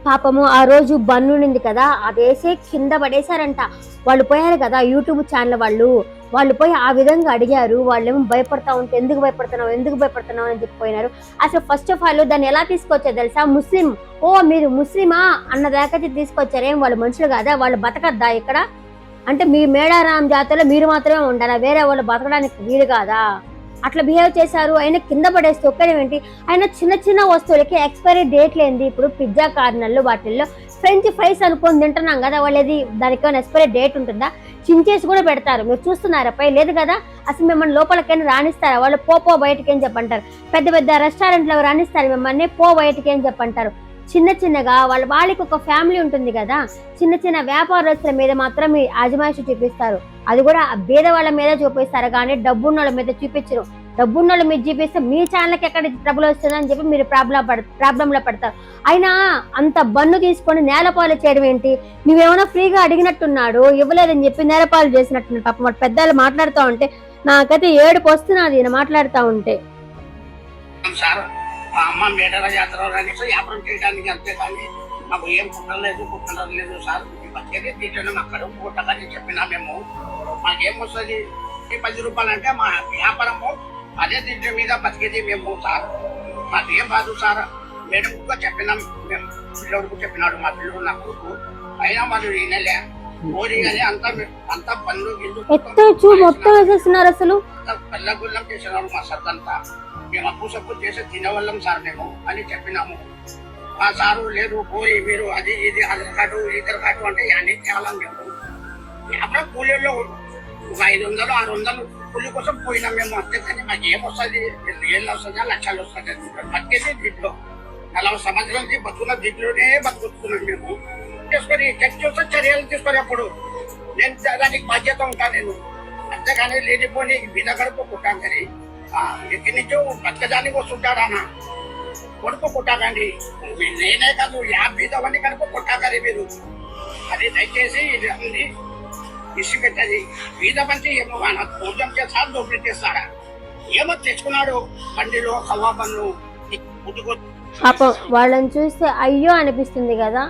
పాపము ఆ రోజు బన్ను ఉంది కదా, అదేసే కింద పడేశారంట. వాళ్ళు పోయారు కదా యూట్యూబ్ ఛానల్ వాళ్ళు పోయి ఆ విధంగా అడిగారు. వాళ్ళేమో భయపడతా ఉంటే ఎందుకు భయపడుతున్నావు అని చెప్పిపోయినారు. అసలు ఫస్ట్ ఆఫ్ ఆల్ దాన్ని ఎలా తీసుకొచ్చారు తెలుసా? ముస్లిం, ఓ మీరు ముస్లిమా అన్న దాకా తీసుకొచ్చారు. ఏం వాళ్ళు మనుషులు కాదా? వాళ్ళు బతకద్దా ఇక్కడ? అంటే మీ మేడారాం జాతరలో మీరు మాత్రమే ఉండాలా, వేరే వాళ్ళు బతకడానికి వీలు కాదా? అట్లా బిహేవ్ చేశారు. ఆయన కింద పడేసి తొక్కడం ఏంటి? ఆయన చిన్న చిన్న వస్తువులకి ఎక్స్పైరీ డేట్ లేనిది, ఇప్పుడు పిజ్జా కార్నర్లు వాటిల్లో ఫ్రెంచ్ ఫ్రైస్ అనుకొని తింటున్నాం కదా, వాళ్ళది దానికి ఎక్స్పైరీ డేట్ ఉంటుందా? చించేసి కూడా పెడతారు. మీరు చూస్తున్నారా పై? లేదు కదా. అసలు మిమ్మల్ని లోపలికైనా రాణిస్తారా? వాళ్ళు పో బయటకి అని చెప్పంటారు. పెద్ద పెద్ద రెస్టారెంట్లో రాణిస్తారు మిమ్మల్ని, పో బయటకి అని చెప్పంటారు. చిన్న చిన్నగా వాళ్ళకి ఒక ఫ్యామిలీ ఉంటుంది కదా, చిన్న చిన్న వ్యాపారస్తుల మీద మాత్రం ఈ ఆజమాయిషి చూపిస్తారు. అది కూడా బీద వాళ్ళ మీద చూపిస్తారు కానీ డబ్బున్నోళ్ళ మీద చూపించరు. డబ్బున్నోళ్ళ మీద చూపిస్తే మీ ఛానల్కి ఎక్కడ ట్రబుల్ వస్తుందని చెప్పి మీరు ప్రాబ్లంలో పడతారు. అయినా అంత బన్ను తీసుకొని నేలపాలు చేయడం ఏంటి? నువ్వేమైనా ఫ్రీగా అడిగినట్టున్నాడు, ఇవ్వలేదని చెప్పి నేలపాలు చేసినట్టున్నాడు. పాపం వాడు పెద్దలు మాట్లాడుతూ ఉంటే నాకైతే ఏడుపు వస్తున్నది ఈయన మాట్లాడుతూ ఉంటే. మా అమ్మ మేడల జాతర వ్యాపారం చేయడానికి అంతే కానీ మాకు ఏం కుట్టలేదు సార్. బతికేది దీంట్లో మా కడుపు పుట్టకని చెప్పినా మేము. మాకేం వస్తుంది? 10 రూపాయలు అంటే మా వ్యాపారము, అదే దీంట్లో మీద బతికేది మేము సార్. మాకేం కాదు సార్. మేడం కూడా చెప్పినాం, మేము పిల్లడికి చెప్పినాడు మా పిల్లడు నా కొడుకు. అయినా వాళ్ళు వినలే. ఓరిగానే అంతా పనులు మొత్తం వేసేస్తున్నారు. అసలు పల్లగుల్లం చేసినారు మా సత్తంతా. మేము అప్పు సప్పు చేసి తినవల్లం సార్ మేము అని చెప్పినాము. ఆ సారు లేదు పోయి మీరు అది ఇది ఆధార్ కార్డు ఈధర్ కార్డు అంటే అన్ని తేవాలని మేము. వ్యాపారం కూలీలో 500 600 కూలి కోసం పోయినాం మేము. అంతేకాని మాకు ఏమొస్తుంది? 1,000 వస్తుందా, లక్షలు వస్తుంది? బతికేసి దీంట్లో 40 సంవత్సరాల నుంచి బతుకున్న దీంట్లోనే బతుకుతున్నాం మేము. తీసుకొని చెక్ చూస్తే చర్యలు తీసుకొని అప్పుడు నేను దానికి బాధ్యత ఉంటాను నేను. అంతేగాని లేనిపోని బిన గడుపు కుట్టాను కానీ ఎక్కడి నుంచో బతకడానికి వస్తుంటాడన్న కొడుకు కుట్టాకండి. నేనే కాదు 50 మంది కనుక కుట్టాకని మీరు. అది దయచేసి ఇది ఇసి పెట్టది. బీద మంచి ఏమో భోజనం చేస్తాడు, దోపిడీ చేస్తాడా? ఏమో తెచ్చుకున్నాడు బండిలో కవ్వా పన్ను. పాపం వాళ్ళని చూస్తే అయ్యో అనిపిస్తుంది కదా.